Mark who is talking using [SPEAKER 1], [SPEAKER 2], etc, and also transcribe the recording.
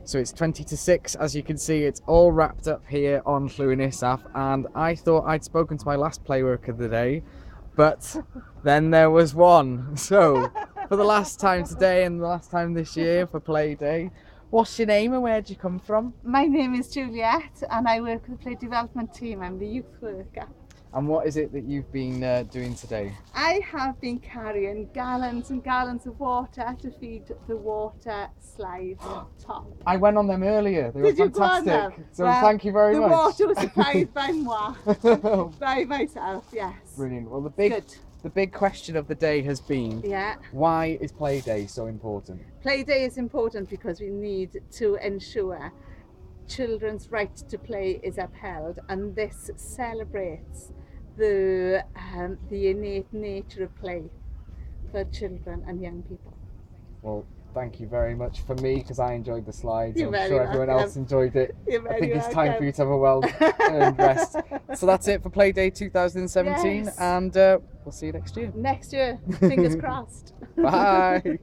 [SPEAKER 1] So it's 20 to 6, as you can see, it's all wrapped up here on Llwyn Isaf, and I thought I'd spoken to my last Playworker of the day, but then there was one. So, for the last time today and the last time this year for Play Day, what's your name and where do you come from?
[SPEAKER 2] My name is Juliet and I work with the Play Development team. I'm the youth worker.
[SPEAKER 1] And what is it that you've been doing today?
[SPEAKER 2] I have been carrying gallons and gallons of water to feed the water slides top.
[SPEAKER 1] I went on them earlier. They were
[SPEAKER 2] Did you go on
[SPEAKER 1] fantastic.
[SPEAKER 2] them?
[SPEAKER 1] So
[SPEAKER 2] Well,
[SPEAKER 1] thank you very
[SPEAKER 2] the
[SPEAKER 1] much.
[SPEAKER 2] The water was supplied by moi, by myself, yes.
[SPEAKER 1] Brilliant. Well, the big question of the day has been, why is Play Day so important?
[SPEAKER 2] Play Day is important because we need to ensure children's right to play is upheld, and this celebrates the innate nature of play for children and young people.
[SPEAKER 1] Well, thank you very much for me, because I enjoyed the slides.
[SPEAKER 2] I'm
[SPEAKER 1] sure everyone else enjoyed it. I think it's time for you to have a well-earned rest. So that's it for Play Day 2017, and we'll see you next year.
[SPEAKER 2] Next year, fingers crossed.
[SPEAKER 1] Bye.